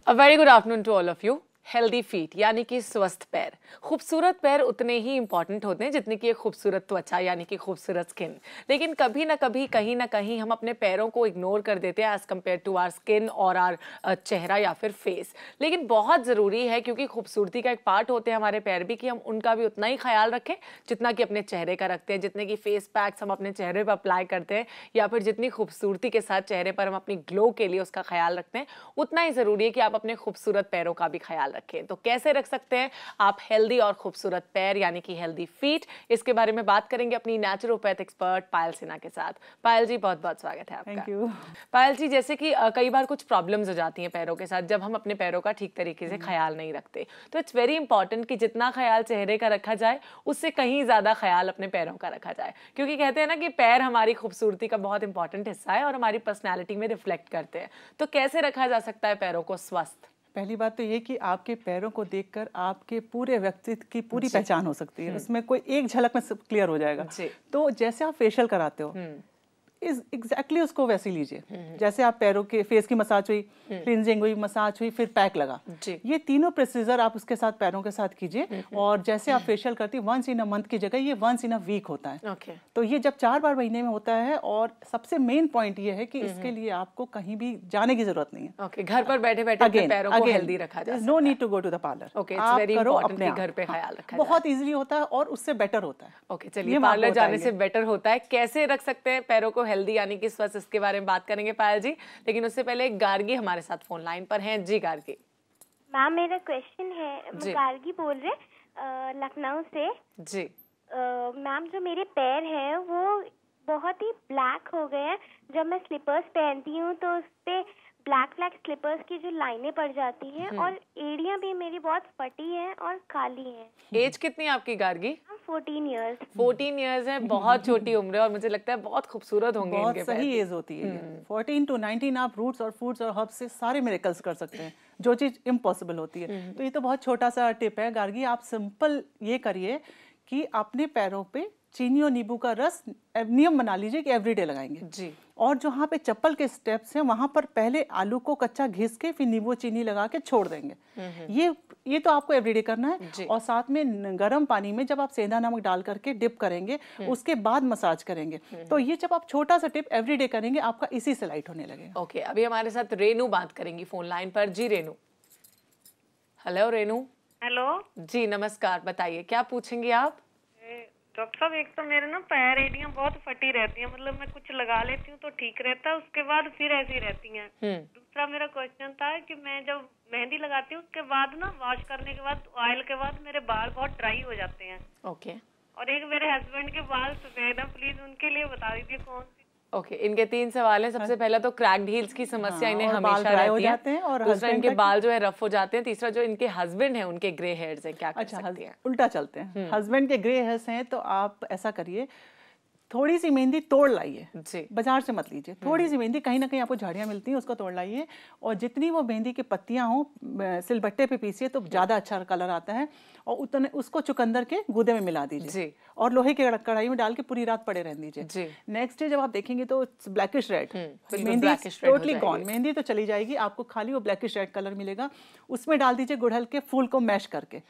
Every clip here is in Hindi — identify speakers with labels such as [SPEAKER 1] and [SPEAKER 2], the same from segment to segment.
[SPEAKER 1] A very good afternoon to all of you. Healthy feet यानी कि स्वस्थ पैर। खूबसूरत पैर उतने ही इंपॉर्टेंट होते हैं जितने कि एक खूबसूरत त्वचा यानी कि खूबसूरत स्किन। लेकिन कभी ना कभी कहीं ना कहीं हम अपने पैरों को इग्नोर कर देते हैं as compare to our skin और आर चेहरा या फिर फेस। लेकिन बहुत ज़रूरी है क्योंकि खूबसूरती का एक पार्ट होते हैं हमारे पैर भी, कि हम उनका भी उतना ही ख्याल रखें जितना कि अपने चेहरे का रखते हैं। जितने कि फेस पैक्स हम अपने चेहरे पर अप्लाई करते हैं या फिर जितनी खूबसूरती के साथ चेहरे पर हम अपनी ग्लो के लिए उसका ख्याल रखते हैं, उतना ही ज़रूरी है कि आप अपने खूबसूरत पैरों का भी ख्याल रखें। तो कैसे रख सकते हैं आप हेल्दी और खूबसूरत पैर यानी कि हेल्दी फीट, इसके बारे में बात करेंगे अपनी नेचुरोपैथ एक्सपर्ट पायल सिन्हा के साथ। पायल जी, बहुत बहुत स्वागत है आपका।
[SPEAKER 2] Thank you.
[SPEAKER 1] पायल जी, जैसे कि कई बार कुछ प्रॉब्लम्स हो जाती हैं पैरों के साथ जब हम अपने पैरों का ठीक तरीके से ख्याल नहीं रखते, तो इट्स वेरी इंपॉर्टेंट कि जितना ख्याल चेहरे का रखा जाए उससे कहीं ज्यादा ख्याल अपने पैरों का रखा जाए, क्योंकि कहते हैं ना कि पैर हमारी खूबसूरती का बहुत इंपॉर्टेंट हिस्सा है और हमारी पर्सनैलिटी में रिफ्लेक्ट करते हैं। तो कैसे रखा जा सकता है पैरों को स्वस्थ?
[SPEAKER 2] पहली बात तो ये कि आपके पैरों को देखकर आपके पूरे व्यक्तित्व की पूरी पहचान हो सकती है। उसमें कोई एक झलक में सब क्लियर हो जाएगा। तो जैसे आप फेशियल कराते हो इस एग्जैक्टली उसको वैसे लीजिए। जैसे आप पैरों के फेस की मसाज हुई, क्लींजिंग हुई, मसाज हुई, फिर पैक लगा, ये तीनों प्रोसीजर आप उसके साथ पैरों के साथ कीजिए। और जैसे आप फेशियल करती है वंस इन अ मंथ की जगह ये वंस इन अ वीक होता है। तो ये जब 4 बार महीने में होता है। और सबसे मेन पॉइंट ये है कि इसके लिए आपको कहीं भी जाने की जरूरत नहीं है।
[SPEAKER 1] घर पर बैठे बैठे पैरों को हेल्दी रखा जा सकता है।
[SPEAKER 2] No need to go to the parlour.
[SPEAKER 1] आप करो अपने घर पे ख्याल रखा,
[SPEAKER 2] बहुत इजीली होता है और उससे बेटर होता है।
[SPEAKER 1] चलिए, पार्लर जाने से बेटर होता है। कैसे रख सकते हैं पैरों को हेल्दी यानी कि स्वस्थ, इसके बारे में बात करेंगे पायल जी। लेकिन उससे पहले गार्गी हमारे साथ फोन लाइन पर हैं। जी गार्गी।
[SPEAKER 3] मैम, मेरा क्वेश्चन है, गार्गी बोल रहे लखनऊ से।
[SPEAKER 1] जी
[SPEAKER 3] मैम, जो मेरे पैर हैं वो बहुत ही ब्लैक हो गए हैं। जब मैं स्लीपर्स पहनती हूँ तो उस पे ब्लैक स्लीपर्स की जो लाइनें पड़ जाती हैं और एड़ियाँ भी मेरी बहुत फटी हैं और काली हैं।
[SPEAKER 1] एज कितनी है आपकी गार्गी?
[SPEAKER 3] 14 इयर्स।
[SPEAKER 1] 14 इयर्स है, बहुत छोटी उम्र है और मुझे लगता है बहुत खूबसूरत होंगे
[SPEAKER 2] बहुत
[SPEAKER 1] इनके
[SPEAKER 2] सही एज होती है। 14 to 19 आप रूट्स और फूड्स और हर्ब्स से सारे मिरेकल्स कर सकते हैं, जो चीज इम्पॉसिबल होती है। तो ये तो बहुत छोटा सा टिप है गार्गी। आप सिंपल ये करिए कि अपने पैरों पे चीनी और नींबू का रस नियम बना लीजिए कि एवरीडे लगाएंगे जी। और जहाँ पे चप्पल के स्टेप्स हैं वहां पर पहले आलू को कच्चा घिस के फिर नींबू चीनी लगा के छोड़ देंगे। ये तो आपको एवरीडे करना है। और साथ में गर्म पानी में जब आप सेंधा नमक डाल करके डिप करेंगे उसके बाद मसाज करेंगे। तो ये जब आप छोटा सा टिप एवरीडे करेंगे आपका इसी से लाइट होने लगेगा।
[SPEAKER 1] ओके, अभी हमारे साथ रेनू बात करेंगी फोन लाइन पर। जी रेनू। हेलो रेनू।
[SPEAKER 4] हेलो
[SPEAKER 1] जी नमस्कार, बताइए क्या पूछेंगे आप?
[SPEAKER 4] डॉक्टर साहब, एक तो मेरे ना पैर एड़ियाँ बहुत फटी रहती हैं, मतलब मैं कुछ लगा लेती हूँ तो ठीक रहता है, उसके बाद फिर ऐसी रहती हैं। दूसरा मेरा क्वेश्चन था कि मैं जब मेहंदी लगाती हूँ उसके बाद ना वॉश करने के बाद ऑयल के बाद मेरे बाल बहुत ड्राई हो जाते हैं।
[SPEAKER 1] ओके।
[SPEAKER 4] और एक मेरे हस्बैंड के बाल सफेद है, प्लीज उनके लिए बता दीजिए कौन सी।
[SPEAKER 1] ओके, इनके 3 सवाल हैं। सबसे पहला तो क्रैक्ड हील्स की समस्या इन्हें हमेशा रहती है और दूसरा इनके बाल जो है रफ हो जाते हैं, तीसरा जो इनके हस्बैंड हैं उनके ग्रे हेयर्स हैं, क्या कर सकती हैं?
[SPEAKER 2] उल्टा चलते हैं। हस्बैंड के ग्रे हेयर्स हैं तो आप ऐसा करिए, थोड़ी सी मेहंदी तोड़ लाइए, बाजार से मत लीजिए। थोड़ी सी मेहंदी कहीं ना कहीं आपको झाड़ियाँ मिलती हैं, उसको तोड़ लाइए और जितनी वो मेहंदी की पत्तियां हो सिलबट्टे पे पीसिए तो ज़्यादा अच्छा कलर आता है। और उतने उसको चुकंदर के गूदे में मिला दीजिए और लोहे की कढ़ाई में डाल के पूरी रात पड़े रहने दीजिए। नेक्स्ट डे जब आप देखेंगे तो blackish red, mehndi totally gone, mehndi तो चली जाएगी, आपको खाली वो ब्लैकिश रेड कलर मिलेगा। उसमें डाल दीजिए गुड़हल के फूल को मैश करके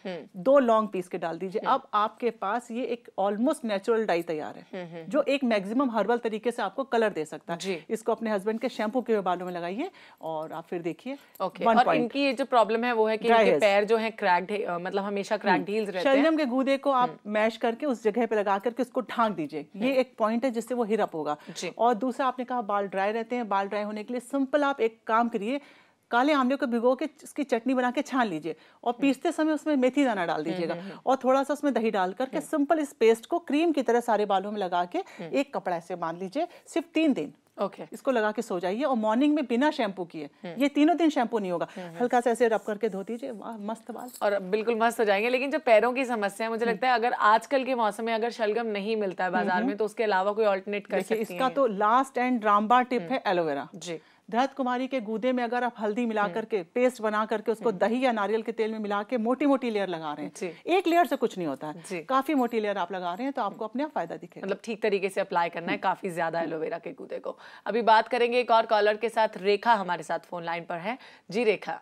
[SPEAKER 2] 2 लॉन्ग पीस के डाल दीजिए। अब आपके पास ये एक ऑलमोस्ट नेचुरल डाई तैयार है जो एक मैक्सिमम हर्बल तरीके से आपको कलर दे सकता है। इसको अपने हस्बैंड के शैम्पू के बालों में लगाइए और आप फिर देखिए।
[SPEAKER 1] और इनकी ये जो प्रॉब्लम है वो है कि इनके पैर जो है क्रैक्ड, मतलब हमेशा क्रैक्ड हील्स रहते हैं।
[SPEAKER 2] शलजम के गूदे को आप मैश करके उस जगह पे लगा करके उसको ढांक दीजिए, ये एक पॉइंट है जिससे वो हिरअप होगा। और दूसरा आपने कहा बाल ड्राई रहते हैं, बाल ड्राई होने के लिए सिंपल आप एक काम करिए, काले आंवले को भिगो के उसकी चटनी बना के छान लीजिए और पीसते समय उसमें मेथी दाना डाल दीजिएगा और थोड़ा सा उसमें दही डाल करके सिंपल इस पेस्ट को क्रीम की तरह सारे बालों में लगा के एक कपड़ा ऐसे बांध लीजिए, सिर्फ 3 दिन। इसको लगा के सो जाइए और मॉर्निंग में बिना शैम्पू किए, ये 3 दिन शैम्पू नहीं होगा, हल्का सा ऐसे रब करके धो दीजिए, मस्त बाल और
[SPEAKER 1] बिल्कुल मस्त हो जाएंगे। लेकिन जो पैरों की समस्या है, मुझे लगता है अगर आजकल के मौसम में अगर शलगम नहीं मिलता है बाजार में तो उसके अलावा कोई ऑल्टरनेट कर सकते हैं।
[SPEAKER 2] इसका तो लास्ट एंड रामबाण टिप है एलोवेरा जी। दहत कुमारी के गूदे में अगर आप हल्दी मिला करके पेस्ट बना करके उसको दही या नारियल के तेल में मिला के मोटी मोटी लेयर लगा रहे हैं, एक लेयर से कुछ नहीं होता है, काफी मोटी लेयर आप लगा रहे हैं तो आपको अपने आप फायदा दिखेगा।
[SPEAKER 1] मतलब ठीक तरीके से अप्लाई करना है काफी ज्यादा एलोवेरा के गूदे को। अभी बात करेंगे एक और कॉलर के साथ। रेखा हमारे साथ फोन लाइन पर है। जी रेखा।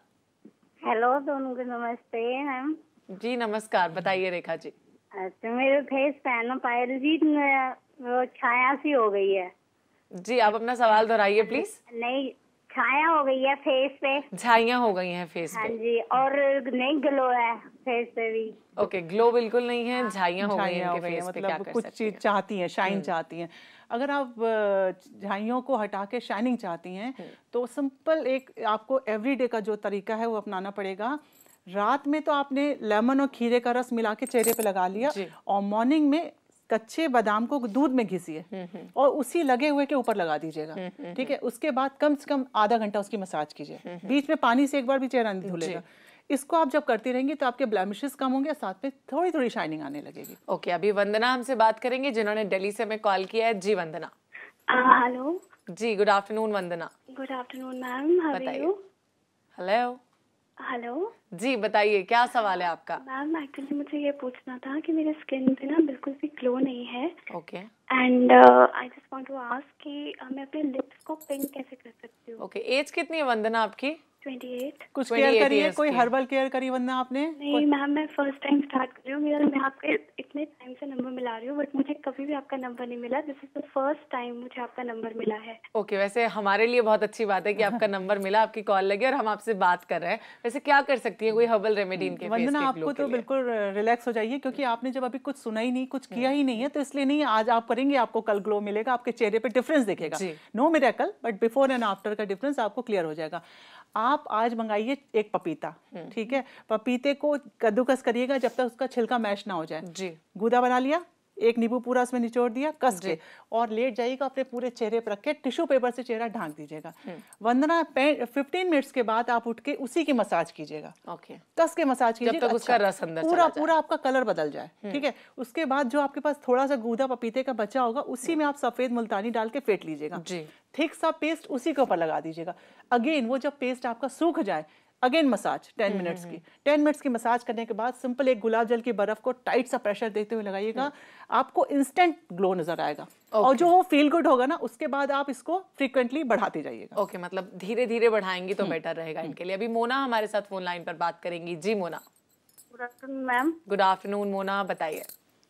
[SPEAKER 5] हेलो, दोनों को नमस्ते मैम।
[SPEAKER 1] जी नमस्कार, बताइए रेखा जी।
[SPEAKER 5] अच्छा, मेरे फेस पे है ना पायल जी, वो छाया सी हो गई है।
[SPEAKER 1] जी आप अपना सवाल दोहराइए प्लीज।
[SPEAKER 5] नहीं, छाया हो गई है फेस पे।
[SPEAKER 1] झाइयाँ हो गई हैं फेस पे।
[SPEAKER 5] हाँ जी, और नहीं ग्लो है फेस पे भी।
[SPEAKER 1] ओके, ग्लो बिल्कुल नहीं है, झाइयाँ हो गई हैं इनके फेस पे, क्या
[SPEAKER 2] मतलब
[SPEAKER 1] कर
[SPEAKER 2] कुछ
[SPEAKER 1] सकते
[SPEAKER 2] चीज
[SPEAKER 1] हैं?
[SPEAKER 2] चाहती हैं, शाइन चाहती हैं। अगर आप झाइयों को हटा के शाइनिंग चाहती हैं तो सिंपल एक आपको एवरीडे का जो तरीका है वो अपनाना पड़ेगा। रात में तो आपने लेमन और खीरे का रस मिला के चेहरे पे लगा लिया और मॉर्निंग में कच्चे बादाम को दूध में घिसिए और उसी लगे हुए के ऊपर लगा दीजिएगा, ठीक है। उसके बाद कम से कम आधा घंटा उसकी मसाज कीजिए, बीच में पानी से एक बार भी चेहरा नहीं धुलेगा। इसको आप जब करती रहेंगी तो आपके ब्लेमिशेस कम होंगे, साथ में थोड़ी थोड़ी शाइनिंग आने लगेगी।
[SPEAKER 1] ओके, अभी वंदना हमसे बात करेंगे जिन्होंने दिल्ली से हमें कॉल किया है। जी वंदना।
[SPEAKER 3] हेलो।
[SPEAKER 1] जी good afternoon Vandana.
[SPEAKER 3] Good afternoon ma'am, how are you?
[SPEAKER 1] Hello.
[SPEAKER 3] Hello.
[SPEAKER 1] जी बताइए, क्या सवाल है आपका?
[SPEAKER 3] मैम एक्चुअली मुझे ये पूछना था कि मेरे स्किन पे ना बिल्कुल भी ग्लो नहीं है।
[SPEAKER 1] Okay.
[SPEAKER 3] And I just want to ask कि मैं अपने लिप्स को पिंक कैसे कर सकती हूँ?
[SPEAKER 1] ओके, एज कितनी है वंदना आपकी?
[SPEAKER 3] 28।
[SPEAKER 2] कुछ केयर करिए, कोई हर्बल केयर करी वंदना आपने?
[SPEAKER 3] नहीं मैम, मैं फर्स्ट टाइम स्टार्ट कर रही हूँ। मैं आपके इतने टाइम से नंबर मिला रही हूँ बट मुझे कभी भी आपका नंबर नहीं मिला। This is the first time मुझे आपका नंबर मिला है।
[SPEAKER 1] ओके, वैसे हमारे लिए बहुत अच्छी बात है कि आपका नंबर मिला, आपकी कॉल लगी और हम आपसे बात कर रहे हैं। वैसे क्या कर सकती है कोई हर्बल रेमेडी इनके फेस के
[SPEAKER 2] वंदना?
[SPEAKER 1] ग्लो
[SPEAKER 2] आपको
[SPEAKER 1] के
[SPEAKER 2] तो
[SPEAKER 1] लिए?
[SPEAKER 2] बिल्कुल रिलैक्स हो जाइए क्योंकि आपने जब अभी कुछ सुना ही नहीं, कुछ किया ही नहीं है, तो इसलिए नहीं आज आप करेंगे, आपको कल ग्लो मिलेगा, आपके चेहरे पे डिफरेंस दिखेगा। No miracle, but before and after का डिफरेंस आपको क्लियर हो जाएगा। आप आज मंगाइए एक पपीता, ठीक है। पपीते को कद्दूकस करिएगा जब तक उसका छिलका मैश ना हो जाए।
[SPEAKER 1] जी।
[SPEAKER 2] गूदा बना लिया, एक नींबू पूरा उसमें निचोड़ दिया कस के, और लेट जाइएगा, अपने पूरे चेहरे पर रख के टिश्यू पेपर से चेहरा ढांक दीजिएगा। वंदना 15 मिनट्स के बाद आप उठ के उसी की मसाज कीजिएगा।
[SPEAKER 1] ओके,
[SPEAKER 2] कस के मसाज कीजिएगा
[SPEAKER 1] जब तक उसका रस अंदर
[SPEAKER 2] पूरा पूरा आपका कलर बदल जाए, ठीक है। उसके बाद जो आपके पास थोड़ा सा गूदा पपीते का बचा होगा उसी में आप सफेद मुल्तानी डाल के फेंट लीजिएगा। थिक सा पेस्ट उसी के ऊपर लगा दीजिएगा। अगेन वो जब पेस्ट आपका सूख जाए, अगेन मसाज 10 मिनट्स की। 10 मिनट्स की मसाज करने के बाद सिंपल एक गुलाब जल की बर्फ को टाइट सा प्रेशर देते हुए लगाइएगा। आपको इंस्टेंट ग्लो नजर आएगा। और जो वो फील गुड होगा ना, उसके बाद आप इसको फ्रीक्वेंटली बढ़ाते जाइएगा।
[SPEAKER 1] ओके, मतलब धीरे धीरे बढ़ाएंगी तो बेटर रहेगा इनके लिए। अभी मोना हमारे साथ फोन लाइन पर बात करेंगी। जी Mona.
[SPEAKER 5] Good afternoon ma'am.
[SPEAKER 1] Good afternoon Mona, बताइए।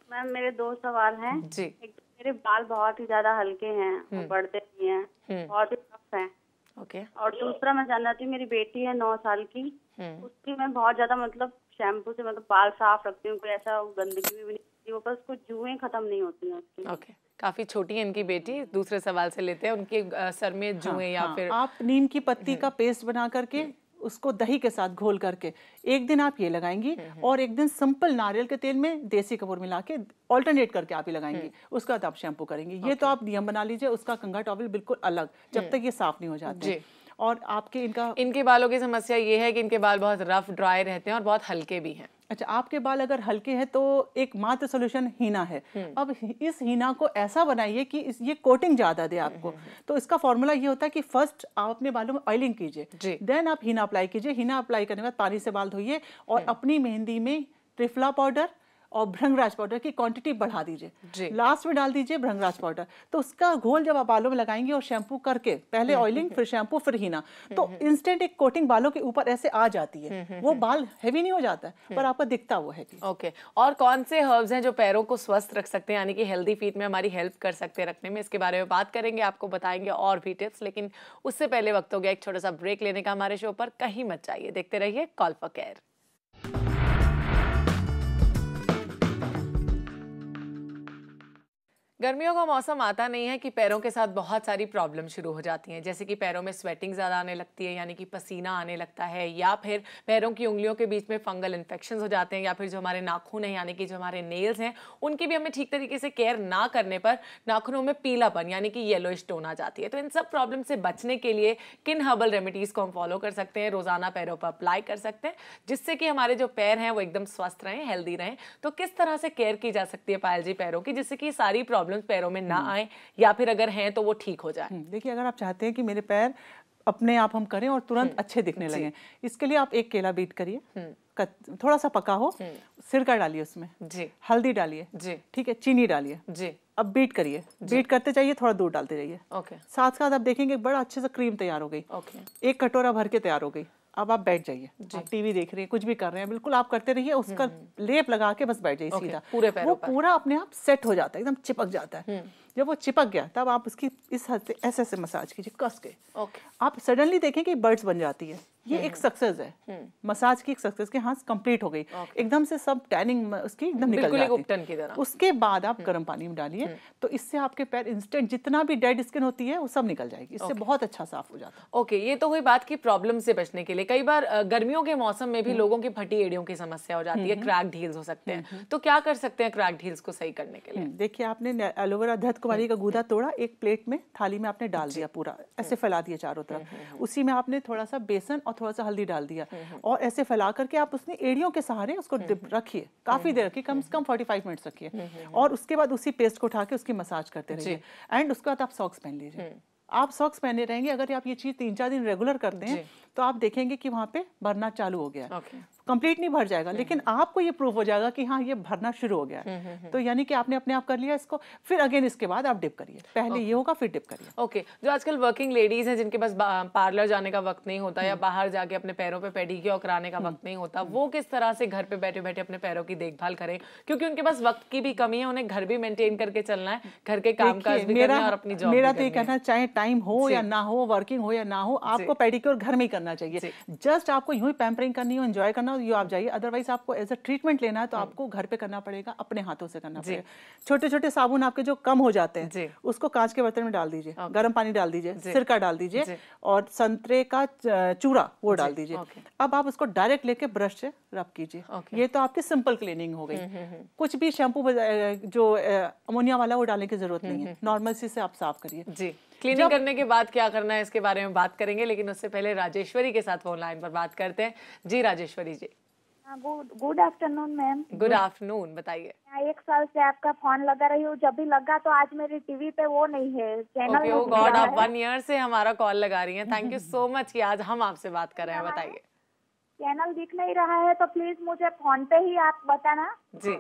[SPEAKER 5] मैम मेरे 2 सवाल हैं।
[SPEAKER 1] जी।
[SPEAKER 5] एक, मेरे बाल बहुत ही ज्यादा हल्के हैं, बढ़ते नहीं हैं, बहुत ही टफ हैं।
[SPEAKER 1] ओके।
[SPEAKER 5] और दूसरा मैं जानना थी, मेरी बेटी है 9 साल की, उसकी मैं बहुत ज्यादा मतलब शैम्पू से मतलब बाल साफ रखती हूँ, कोई ऐसा गंदगी भी नहीं होती, वो बस कुछ जुएं खत्म नहीं होती हैं उसकी।
[SPEAKER 1] ओके, काफी छोटी है इनकी बेटी। दूसरे सवाल से लेते हैं, उनके सर में जुएं या फिर
[SPEAKER 2] आप नीम की पत्ती का पेस्ट बना करके उसको दही के साथ घोल करके एक दिन आप ये लगाएंगी और एक दिन सिंपल नारियल के तेल में देसी कपूर मिला के ऑल्टरनेट करके आप ये लगाएंगी। उसका बाद आप शैम्पू करेंगी। ये तो आप नियम बना लीजिए। उसका कंघा टॉवल बिल्कुल अलग, जब तक ये साफ नहीं हो जाते। और आपके इनके बालों की समस्या ये है कि इनके बाल बहुत रफ ड्राई रहते हैं और बहुत हल्के भी हैं। अच्छा, आपके बाल अगर हल्के हैं तो एक मात्र सोल्यूशन हीना है। अब इस हीना को ऐसा बनाइए कि ये कोटिंग ज्यादा दे आपको। तो इसका फॉर्मूला ये होता है कि फर्स्ट आप अपने बालों में ऑयलिंग कीजिए, देन आप हीना अप्लाई कीजिए। हीना अप्लाई करने के बाद पानी से बाल धोइए और अपनी मेहंदी में त्रिफला पाउडर और भृंगराज पाउडर की क्वांटिटी बढ़ा दीजिए। लास्ट में डाल दीजिए भृंगराज पाउडर। तो उसका घोल जब आप बालों में लगाएंगे और शैम्पू करके, पहले ऑयलिंग फिर शैम्पू फिर हीना, तो इंस्टेंट एक कोटिंग बालों के ऊपर ऐसे आ जाती है। वो बाल हेवी नहीं हो जाता है पर आपका दिखता वो है।
[SPEAKER 1] ओके, और कौन से हर्ब्स हैं जो पैरों को स्वस्थ रख सकते हैं, यानी कि हेल्दी फीट में हमारी हेल्प कर सकते हैं रखने में? इसके बारे में बात करेंगे, आपको बताएंगे और भी टिप्स। लेकिन उससे पहले वक्त हो गया एक छोटा सा ब्रेक लेने का हमारे शो पर। कहीं मत जाइए, देखते रहिए कॉल फॉर केयर। गर्मियों का मौसम आता नहीं है कि पैरों के साथ बहुत सारी प्रॉब्लम शुरू हो जाती हैं, जैसे कि पैरों में स्वेटिंग ज़्यादा आने लगती है, यानी कि पसीना आने लगता है, या फिर पैरों की उंगलियों के बीच में फंगल इन्फेक्शंस हो जाते हैं, या फिर जो हमारे नाखून हैं यानी कि जो हमारे नेल्स हैं उनकी भी हमें ठीक तरीके से केयर ना करने पर नाखूनों में पीलापन यानी कि येलोइश टोन आ जाती है। तो इन सब प्रॉब्लम से बचने के लिए किन हर्बल रेमेडीज़ को हम फॉलो कर सकते हैं, रोज़ाना पैरों पर अप्लाई कर सकते हैं, जिससे कि हमारे जो पैर हैं वो एकदम स्वस्थ रहें, हेल्दी रहें? तो किस तरह से केयर की जा सकती है पायल जी पैरों की, जिससे कि सारी प्रॉब्लम्स पैरों में ना आए, या फिर अगर हैं तो वो ठीक हो जाए?
[SPEAKER 2] देखिए, अगर आप चाहते हैं कि मेरे पैर अपने आप हम करें और तुरंत अच्छे दिखने लगे, इसके लिए आप एक केला बीट करिए, थोड़ा सा पका हो, सिरका डालिए उसमें, हल्दी डालिए, ठीक है, चीनी डालिए, अब बीट करिए, बीट करते जाइए, थोड़ा दूध डालते जाइए। साथ साथ आप देखेंगे बड़ा अच्छे से क्रीम तैयार हो गई। एक कटोरा भर के तैयार हो गई। अब आप बैठ जाइए, आप टीवी देख रहे हैं, कुछ भी कर रहे हैं, बिल्कुल आप करते रहिए, उसका लेप लगा के बस बैठ जाइए सीधा,
[SPEAKER 1] पूरे पैरों
[SPEAKER 2] वो पूरा अपने आप सेट हो जाता है, एकदम चिपक जाता है। जब वो चिपक गया तब आप उसकी इस हद से ऐसे ऐसे मसाज कीजिए, कस के। आप सडनली देखें कि बर्ड्स बन जाती है, ये एक सक्सेस है, मसाज की एक सक्सेस के हाथ कंप्लीट हो गई, एकदम से सब टैनिंग उसकी एकदम निकल जाती है। उसके बाद आप गर्म पानी में डालिए, तो इससे आपके पैर इंस्टेंट जितना भी डेड स्किन होती है वो सब निकल जाएगी, इससे बहुत अच्छा साफ हो जाता है।
[SPEAKER 1] ओके, ये तो हुई बात की प्रॉब्लम से बचने के लिए। कई बार गर्मियों के मौसम में भी लोगों की फटी एड़ियों की समस्या हो जाती है, क्रैक्ड हील्स हो सकते हैं, तो क्या कर सकते हैं क्रैक्ड हील्स को सही करने के लिए?
[SPEAKER 2] देखिए, आपने एलोवेरा धत कुमारी का गूदा तोड़ा, एक प्लेट में थाली में आपने डाल दिया, पूरा ऐसे फैला दिया चारों तरफ, उसी में आपने थोड़ा सा बेसन और थोड़ा सा हल्दी डाल दिया और ऐसे फैला करके आप उसने एड़ियों के सहारे उसको रखिए, काफी देर रखिए, कम से कम 45 मिनट्स रखिए, और उसके बाद उसी पेस्ट को उठा के उसकी मसाज करते रहिए। एंड उसके बाद आप सॉक्स पहन लीजिए। आप सॉक्स पहने रहेंगे, अगर आप ये चीज 3-4 दिन रेगुलर करते हैं तो आप देखेंगे कि वहां पे भरना चालू हो गया। कंप्लीट नहीं भर जाएगा, लेकिन आपको ये प्रूफ हो जाएगा कि हाँ, ये भरना शुरू हो गया है। तो यानी कि आपने अपने आप कर लिया इसको, फिर अगेन इसके बाद आप डिप करिए, पहले ये होगा फिर डिप करिए।
[SPEAKER 1] ओके, जो आजकल वर्किंग लेडीज हैं जिनके पास पार्लर जाने का वक्त नहीं होता या बाहर जाके अपने पैरों पे पेडिक्योर कराने का वक्त नहीं होता, वो किस तरह से घर पे बैठे बैठे अपने पैरों की देखभाल करें? क्योंकि उनके पास वक्त की भी कमी है, उन्हें घर भी मेंटेन करके चलना है, घर के कामकाज भी करना है और अपनी जॉब भी
[SPEAKER 2] मेरा तो ये कहना, चाहे टाइम हो या ना हो, वर्किंग हो या ना हो, आपको पेडिक्योर घर में ही करना चाहिए। जस्ट आपको यूं ही पैम्परिंग करनी हो, एंजॉय करना हो, आप जाइए, अदरवाइज आपको एज अ ट्रीटमेंट लेना है तो आपको घर पे करना पड़ेगा, अपने हाथों से करना पड़ेगा। छोटे छोटे साबुन आपके जो कम हो जाते हैं, उसको कांच के बर्तन में डाल दीजिए, गर्म पानी डाल दीजिए, सिरका डाल दीजिए और संतरे का चूरा वो डाल दीजिए। अब आप उसको डायरेक्ट लेके ब्रश से रब कीजिए। ये तो आपकी सिंपल क्लीनिंग हो गई। कुछ भी शैम्पू जो अमोनिया वाला वो डालने की जरूरत नहीं है, नॉर्मल से आप साफ करिए।
[SPEAKER 1] क्लीनिंग करने के बाद क्या करना है इसके बारे में बात करेंगे, लेकिन उससे पहले राजेश्वरी के साथ फोन लाइन पर बात करते हैं। जी Rajeshwari ji.
[SPEAKER 6] Good afternoon ma'am.
[SPEAKER 1] Good afternoon, बताइए।
[SPEAKER 6] 1 साल से आपका फोन लगा रही हूँ, जब भी लगा तो आज मेरी टीवी पे वो नहीं है चैनल।
[SPEAKER 1] ओह गॉड, आप 1 ईयर से हमारा कॉल लगा रही हैं। थैंक यू सो मच कि आज हम आपसे बात कर रहे हैं। बताइए।
[SPEAKER 6] चैनल दिख नहीं रहा है तो प्लीज मुझे फोन पे ही आप बताना
[SPEAKER 1] जी।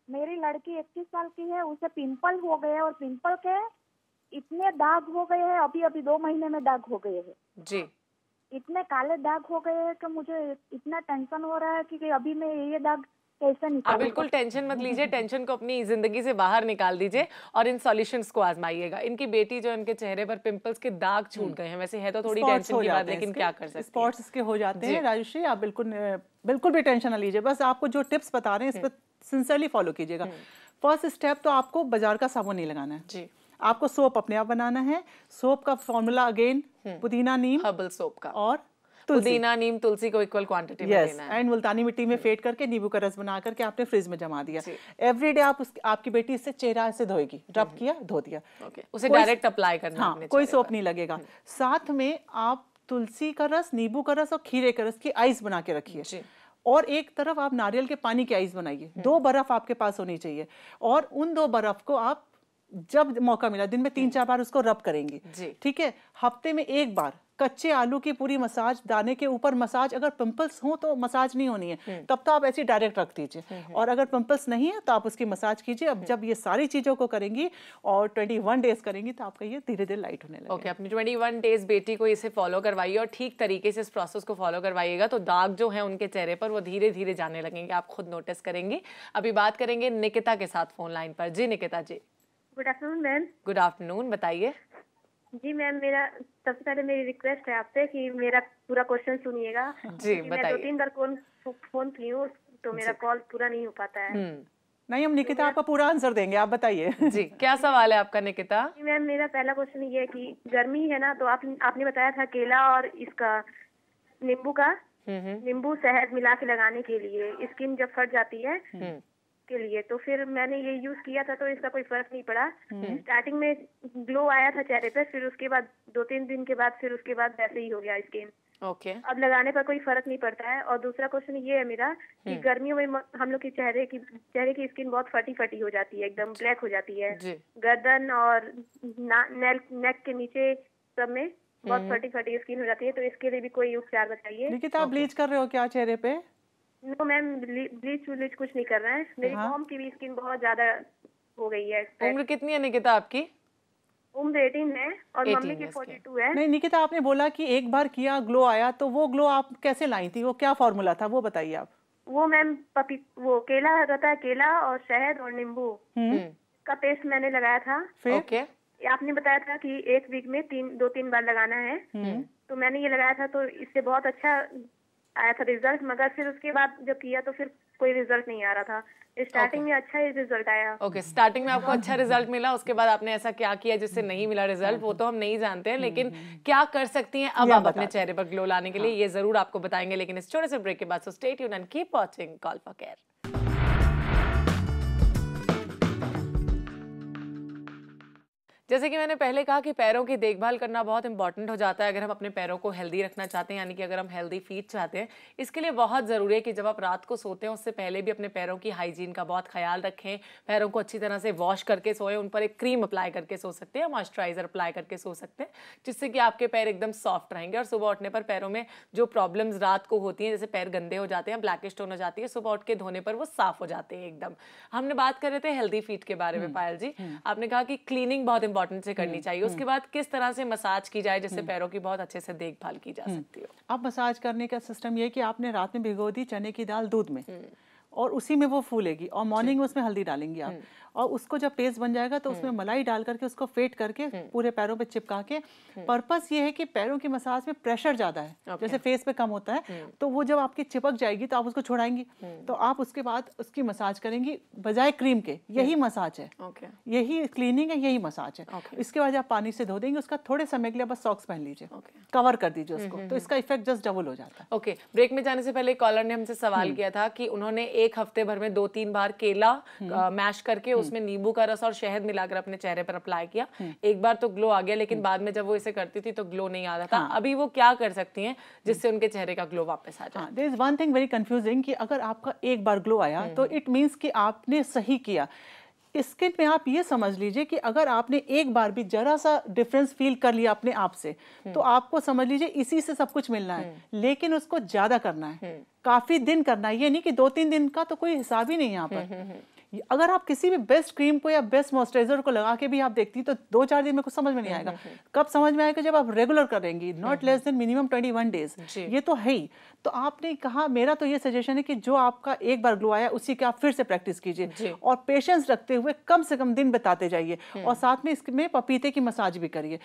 [SPEAKER 6] मेरी लड़की 21 साल की है, उसे पिंपल हो गए और पिंपल के इतने दाग हो गए हैं, अभी 2 महीने में दाग हो गए हैं
[SPEAKER 1] जी।
[SPEAKER 6] इतने काले दाग हो गए हैं कि मुझे इतना टेंशन हो रहा है कि अभी मैं ये दाग कैसे निकालूं।
[SPEAKER 1] आप बिल्कुल टेंशन मत लीजिए, टेंशन को अपनी जिंदगी से बाहर निकाल दीजिए और इन सॉल्यूशंस को आजमाइएगा। इनकी बेटी जो इनके चेहरे पर पिंपल्स के दाग छूट गए हैं, वैसे है तो थोड़ी टेंशन की बात, लेकिन क्या कर सकते हैं,
[SPEAKER 2] स्पॉट्स इसके हो जाते हैं। राजेश्वरी, आप बिल्कुल भी टेंशन ना लीजिए, बस आपको जो टिप्स बता रहे हैं इस पर सिंसियरली फॉलो कीजिएगा। फर्स्ट स्टेप तो आपको बाजार का साबुन नहीं लगाना है जी। आपको सोप अपने आप बनाना है। सोप का फॉर्मूला अगेन पुदीना नीम,
[SPEAKER 1] हर्बल सोप का, और
[SPEAKER 2] पुदीना
[SPEAKER 1] नीम तुलसी को इक्वल क्वांटिटी में लेना है।
[SPEAKER 2] एंड मुल्तानी मिट्टी में फेंट करके नींबू का रस बना करके आपने फ्रिज में जमा दिया। एवरीडे आप आपकी बेटी इससे चेहरा से धोएगी, रब किया, धो दिया,
[SPEAKER 1] उसे डायरेक्ट अप्लाई करना।
[SPEAKER 2] हाँ, कोई सोप नहीं लगेगा। साथ में आप तुलसी का रस, नींबू का रस और खीरे का रस की आइस बना के रखिए, और एक तरफ आप नारियल के पानी की आइस बनाइए। 2 बर्फ आपके पास होनी चाहिए, और उन 2 बर्फ को आप जब मौका मिला दिन में 3-4 बार उसको रब करेंगे। ठीक है, हफ्ते में 1 बार कच्चे आलू की पूरी मसाज, दाने के ऊपर मसाज। अगर पिंपल्स हो तो मसाज नहीं होनी है, तब तो आप ऐसे डायरेक्ट रख दीजिए, और अगर पिंपल्स नहीं है तो आप उसकी मसाज कीजिए। अब जब ये सारी चीजों को करेंगी और 21 डेज करेंगी तो आपका ये धीरे धीरे लाइट होने लगेगा।
[SPEAKER 1] ओके, अपनी 21 डेज बेटी को इसे फॉलो करवाइए और ठीक तरीके से इस प्रोसेस को फॉलो करवाइएगा तो दाग जो है उनके चेहरे पर वो धीरे धीरे जाने लगेंगे, आप खुद नोटिस करेंगे। अभी बात करेंगे निकिता के साथ फोन लाइन पर। जी Nikita ji.
[SPEAKER 4] Good afternoon ma'am.
[SPEAKER 1] Good afternoon, बताइए।
[SPEAKER 4] जी मैम, मेरा सबसे पहले मेरी रिक्वेस्ट है आपसे कि मेरा पूरा क्वेश्चन सुनिएगा।
[SPEAKER 1] जी बताइए।
[SPEAKER 4] मैं 2-3 बार फोन की हूँ तो मेरा कॉल पूरा नहीं हो पाता है।
[SPEAKER 2] नहीं, हम निकिता आपका पूरा आंसर देंगे, आप बताइए।
[SPEAKER 1] जी, क्या सवाल है आपका निकिता?
[SPEAKER 4] जी मैम, मेरा पहला क्वेश्चन ये है कि गर्मी है ना, तो आपने बताया था केला और इसका नींबू शहद मिला के लगाने के लिए स्किन जब फट जाती है के लिए, तो फिर मैंने ये यूज किया था तो इसका कोई फर्क नहीं पड़ा। स्टार्टिंग में ग्लो आया था चेहरे पे, फिर उसके बाद 2-3 दिन के बाद फिर उसके बाद वैसे ही हो गया स्किन।
[SPEAKER 1] ओके।
[SPEAKER 4] अब लगाने पर कोई फर्क नहीं पड़ता है। और दूसरा क्वेश्चन ये है मेरा कि गर्मियों में हम लोग की चेहरे की स्किन बहुत फटी हो जाती है, एकदम ब्लैक हो जाती है। गर्दन और नेक के नीचे सब में बहुत फटी स्किन हो जाती है, तो इसके लिए भी कोई उपचार बताइए।
[SPEAKER 2] निकिता, आप ब्लीच कर रहे हो क्या चेहरे पे?
[SPEAKER 4] नो मैम, ब्लीच कुछ नहीं कर रहे हैं। मेरी मॉम की भी स्किन बहुत ज्यादा हो गई है।
[SPEAKER 1] उम्र कितनी है निकिता आपकी?
[SPEAKER 4] उम्र 18 है और मम्मी की 42 है।
[SPEAKER 2] नहीं निकिता, आपने बोला कि एक बार किया ग्लो आया, तो वो ग्लो आप कैसे लाई थी, वो क्या फॉर्मूला था वो बताइए आप।
[SPEAKER 4] वो मैम वो केला रहता है, केला और शहद और नींबू का पेस्ट मैंने लगाया था।
[SPEAKER 1] फिर
[SPEAKER 4] आपने बताया था कि एक वीक में 2-3 बार लगाना है, तो मैंने ये लगाया था, तो इससे बहुत अच्छा आया था रिजल्ट। मगर फिर उसके बाद जब किया तो फिर कोई रिजल्ट नहीं आ रहा था। स्टार्टिंग में अच्छा ही रिजल्ट आया।
[SPEAKER 1] स्टार्टिंग में आपको अच्छा रिजल्ट मिला, उसके बाद आपने ऐसा क्या किया जिससे नहीं मिला रिजल्ट, वो तो हम नहीं जानते हैं, लेकिन क्या कर सकती हैं अब आप अपने चेहरे पर ग्लो लाने के लिए, ये जरूर आपको बताएंगे। लेकिन इस छोटे से ब्रेक के बाद, so stay tuned and keep watching call for care. जैसे कि मैंने पहले कहा कि पैरों की देखभाल करना बहुत इंपॉर्टेंट हो जाता है अगर हम अपने पैरों को हेल्दी रखना चाहते हैं, यानी कि अगर हम हेल्दी फीट चाहते हैं। इसके लिए बहुत ज़रूरी है कि जब आप रात को सोते हैं उससे पहले भी अपने पैरों की हाइजीन का बहुत ख्याल रखें। पैरों को अच्छी तरह से वॉश करके सोएं, उन पर एक क्रीम अप्लाई करके सो सकते हैं, मॉइस्चराइजर अप्लाई करके सो सकते हैं, जिससे कि आपके पैर एकदम सॉफ्ट रहेंगे। और सुबह उठने पर पैरों में जो प्रॉब्लम्स रात को होती हैं, जैसे पैर गंदे हो जाते हैं, ब्लैकिश टोन हो जाती है, सुबह उठ के धोने पर वो साफ हो जाते हैं एकदम। हमने बात कर रहे थे हेल्दी फीट के बारे में पायल जी, आपने कहा कि क्लीनिंग बहुत इंपॉर्टेंट से करनी चाहिए, उसके बाद किस तरह से मसाज की जाए जिससे पैरों की बहुत अच्छे से देखभाल की जा सकती हो।
[SPEAKER 2] अब मसाज करने का सिस्टम ये है कि आपने रात में भिगो दी चने की दाल दूध में, और उसी में वो फूलेगी, और मॉर्निंग में उसमें हल्दी डालेंगी आप, और उसको जब पेस्ट बन जाएगा तो उसमें मलाई डाल करके उसको फेट करके पूरे पैरों पे चिपका के। पर्पस ये है कि पैरों की मसाज में प्रेशर ज्यादा है, जैसे फेस पे कम होता है, तो वो जब आपकी चिपक जाएगी तो आप उसको छोड़ाएंगी, तो आप उसके बाद उसकी मसाज करेंगी बजाय क्रीम के। यही मसाज है, यही क्लीनिंग है, यही मसाज है। इसके बाद आप पानी से धो देंगे, उसका थोड़े समय के लिए बस सॉक्स पहन लीजिए, कवर कर दीजिए उसको, तो इसका इफेक्ट जस्ट डबल हो जाता है।
[SPEAKER 1] ओके, ब्रेक में जाने से पहले कॉलर ने हमसे सवाल किया था कि उन्होंने एक हफ्ते भर में 2-3 बार केला मैश करके उसमें नींबू का रस और शहद मिलाकर अपने चेहरे पर अप्लाई किया। एक बार तो ग्लो आ गया, लेकिन बाद में जब वो इसे करती थी तो ग्लो नहीं आ रहा था। अभी वो क्या कर सकती हैं जिससे उनके चेहरे का ग्लो वापस आ जाए?
[SPEAKER 2] There is one thing very confusing कि अगर आपका एक बार ग्लो आया तो इट मींस कि आपने सही किया। स्किन में आप ये समझ लीजिए कि अगर आपने एक बार भी जरा सा डिफरेंस फील कर लिया अपने आप से, तो आपको समझ लीजिए इसी से सब कुछ मिलना है, लेकिन उसको ज्यादा करना है, काफी दिन करना है। ये नहीं कि 2-3 दिन का तो कोई हिसाब ही नहीं यहाँ पर। अगर आप किसी भी बेस्ट क्रीम को या बेस्ट मॉइस्चराइजर को लगा के भी आप देखती तो 2-4 दिन में कुछ समझ में नहीं आएगा। कब समझ में आएगा? जब आप रेगुलर करेंगी, not less than minimum 21 days. ये तो है ही। तो आपने कहा, मेरा तो ये सजेशन है कि जो आपका एक बार ग्लो आया उसी की आप फिर से प्रैक्टिस कीजिए, और पेशेंस रखते हुए कम से कम दिन बिताते जाइए, और साथ में इसमें पपीते की मसाज भी करिए।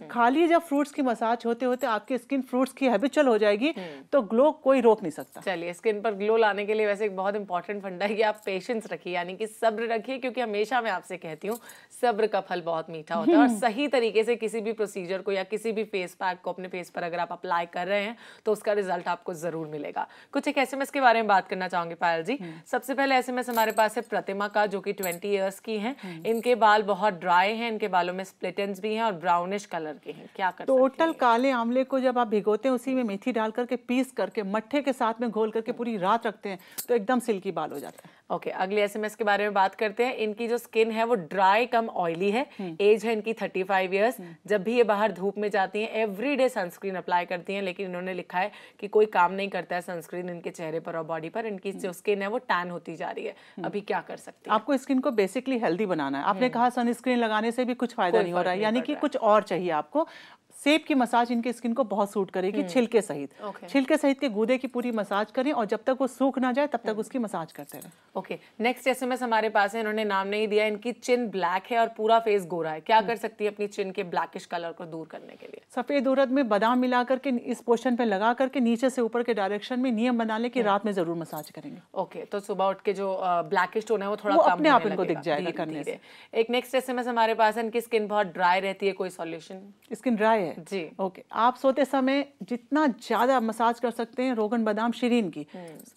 [SPEAKER 2] खाली जब फ्रूट्स की मसाज होते होते आपकी स्किन फ्रूट्स की हैबिचुअल हो जाएगी तो ग्लो कोई रोक नहीं सकता।
[SPEAKER 1] चलिए, स्किन पर ग्लो लाने के लिए वैसे एक बहुत इंपॉर्टेंट फंडा है कि आप पेशेंस रखिए, यानी कि सब्र रखिए, क्योंकि हमेशा मैं आपसे कहती हूँ सब्र का फल बहुत मीठा होता है। और सही तरीके से किसी भी प्रोसीजर को या किसी भी फेस पैक को अपने फेस पर अगर आप अप्लाई कर रहे हैं तो उसका रिजल्ट आपको जरूर मिलेगा। कुछ एक एसएमएस के बारे में बात करना चाहूंगी पायल जी। सबसे पहले एसएमएस हमारे पास है प्रतिमा का, जो कि 20 इयर्स की हैं। इनके बाल बहुत ड्राई हैं, इनके बालों में स्प्लिट एंड्स भी हैं और ब्राउनिश कलर के हैं। क्या कर सकते हैं?
[SPEAKER 2] टोटल काले आंवले को जब आप भिगोते हैं, उसी में मेथी डाल करके पीस करके मट्ठे के साथ में घोल करके पूरी रात रखते हैं तो एकदम सिल्की बाल हो जाता है।
[SPEAKER 1] ओके, अगले एसएमएस के बारे में बात करते हैं। इनकी जो स्किन है वो ड्राई कम ऑयली है, एज है इनकी 35 इयर्स। जब भी ये बाहर धूप में जाती हैं एवरीडे सनस्क्रीन अप्लाई करती हैं, लेकिन इन्होंने लिखा है कि कोई काम नहीं करता है सनस्क्रीन इनके चेहरे पर और बॉडी पर। इनकी जो स्किन है वो टैन होती जा रही है। अभी क्या कर सकते हैं?
[SPEAKER 2] आपको स्किन को बेसिकली हेल्दी बनाना है। आपने कहा सनस्क्रीन लगाने से भी कुछ फायदा नहीं हो रहा है, यानी कि कुछ और चाहिए आपको। सेब की मसाज इनके स्किन को बहुत सूट करेगी, छिलके सहित। छिलके सहित के गूदे की पूरी मसाज करें, और जब तक वो सूख ना जाए तब तक उसकी मसाज करते रहें।
[SPEAKER 1] ओके, नेक्स्ट एसएमएस हमारे पास है, इन्होंने नाम नहीं दिया। इनकी चिन ब्लैक है और पूरा फेस गोरा है। क्या कर सकती है अपनी चिन के ब्लैकिश कलर को दूर करने के लिए?
[SPEAKER 2] सफेद उड़द में बादाम मिला करके इस पोर्शन पे लगा करके नीचे से ऊपर के डायरेक्शन में नियम बना ले कि रात में जरूर मसाज करेंगे।
[SPEAKER 1] ओके, तो सुबह उठ के जो ब्लैकिश टोन है वो थोड़ा
[SPEAKER 2] वो
[SPEAKER 1] कम
[SPEAKER 2] अपने आप इनको दिख जाएगा करने से।
[SPEAKER 1] एक नेक्स्ट एसएमएस हमारे पास है, इनकी स्किन बहुत ड्राई रहती है, कोई सॉल्यूशन?
[SPEAKER 2] स्किन ड्राई है
[SPEAKER 1] जी।
[SPEAKER 2] ओके, आप सोते समय जितना ज्यादा मसाज कर सकते हैं रोगन बादाम शीरीन की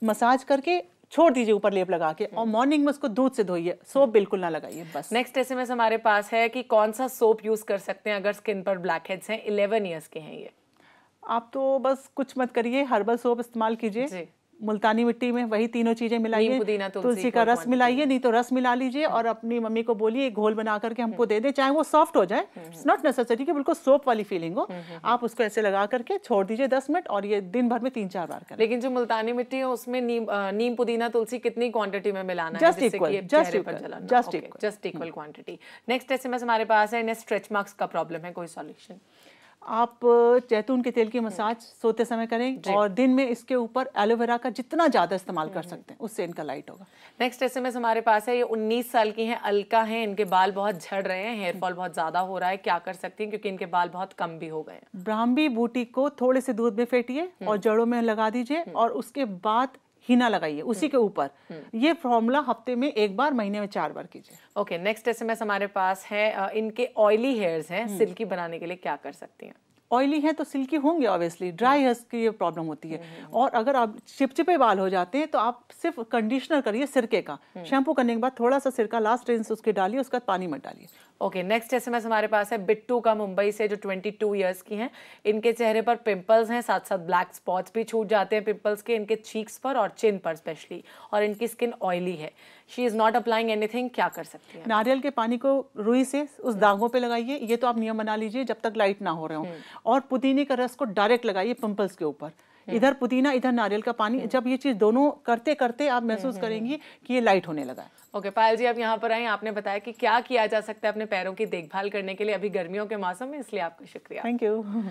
[SPEAKER 2] मसाज करके छोड़ दीजिए ऊपर लेप लगा के, और मॉर्निंग में उसको दूध से धोइए, सोप बिल्कुल ना लगाइए बस।
[SPEAKER 1] नेक्स्ट एसएमएस हमारे पास है कि कौन सा सोप यूज कर सकते हैं अगर स्किन पर ब्लैक हेड्स हैं? 11 इयर्स के हैं ये।
[SPEAKER 2] आप तो बस कुछ मत करिए, हर्बल सोप इस्तेमाल कीजिए, मुल्तानी मिट्टी में वही तीनों चीजें मिलाइए,
[SPEAKER 1] पुदीना,
[SPEAKER 2] तुलसी का रस मिलाइए, नहीं तो रस मिला लीजिए और अपनी मम्मी को बोलिए घोल बना करके हमको दे दे, चाहे वो सॉफ्ट हो जाए, इट्स नॉट नेसेसरी कि बिल्कुल सोप वाली फीलिंग हो, आप उसको ऐसे लगा करके छोड़ दीजिए 10 मिनट और ये दिन भर में 3-4 बार करें।
[SPEAKER 1] लेकिन जो मुल्तानी मिट्टी है उसमें नीम पुदीना तुलसी कितनी क्वांटिटी में मिलाना है?
[SPEAKER 2] Just equal,
[SPEAKER 1] just equal quantity. Next SMS हमारे पास है, इन्हें स्ट्रेच मार्क्स का प्रॉब्लम है, कोई सॉल्यूशन?
[SPEAKER 2] आप जैतून के तेल की मसाज सोते समय करें और दिन में इसके ऊपर एलोवेरा का जितना ज्यादा इस्तेमाल कर सकते हैं उससे इनका लाइट होगा।
[SPEAKER 1] नेक्स्ट एसएमएस हमारे पास है, ये 19 साल की हैं, अलका हैं, इनके बाल बहुत झड़ रहे हैं, हेयर फॉल बहुत ज्यादा हो रहा है, क्या कर सकती हैं क्योंकि इनके बाल बहुत कम भी हो गए हैं?
[SPEAKER 2] ब्राह्मी बूटी को थोड़े से दूध में फेंटिए और जड़ों में लगा दीजिए और उसके बाद हीना लगाइए उसी के ऊपर। ये फॉर्मूला हफ्ते में 1 बार, महीने में 4 बार कीजिए।
[SPEAKER 1] ओके, नेक्स्ट एसएमएस हमारे पास है, इनके ऑयली हेयर्स हैं, सिल्की बनाने के लिए क्या कर सकती हैं?
[SPEAKER 2] ऑयली है तो सिल्की होंगे ऑब्वियसली, ड्राई हेयर्स की ये प्रॉब्लम होती है। और अगर आप चिपचिपे बाल हो जाते हैं तो आप सिर्फ कंडीशनर करिए सिरके का, शैम्पू करने के बाद थोड़ा सा सिरका लास्ट रिंस उसके डालिए, उसके बाद पानी मत डालिए।
[SPEAKER 1] ओके, नेक्स्ट एसएमएस हमारे पास है बिट्टू का, मुंबई से, जो 22 इयर्स की हैं। इनके चेहरे पर पिंपल्स हैं, साथ साथ ब्लैक स्पॉट्स भी छूट जाते हैं पिंपल्स के, इनके चीक्स पर और चिन पर स्पेशली, और इनकी स्किन ऑयली है। She is not applying anything, क्या कर सकती है?
[SPEAKER 2] नारियल के पानी को रुई से उस दागों पे लगाइए, ये तो आप नियम बना लीजिए जब तक लाइट ना हो रहे हो। और पुदीने का रस को डायरेक्ट लगाइए पिंपल्स के ऊपर, इधर पुदीना इधर नारियल का पानी। जब ये चीज दोनों करते करते आप महसूस करेंगी कि ये लाइट होने लगा है।
[SPEAKER 1] ओके, पायल जी आप यहाँ पर आए, आपने बताया कि क्या किया जा सकता है अपने पैरों की देखभाल करने के लिए अभी गर्मियों के मौसम में, इसलिए आपका शुक्रिया।
[SPEAKER 2] Thank you.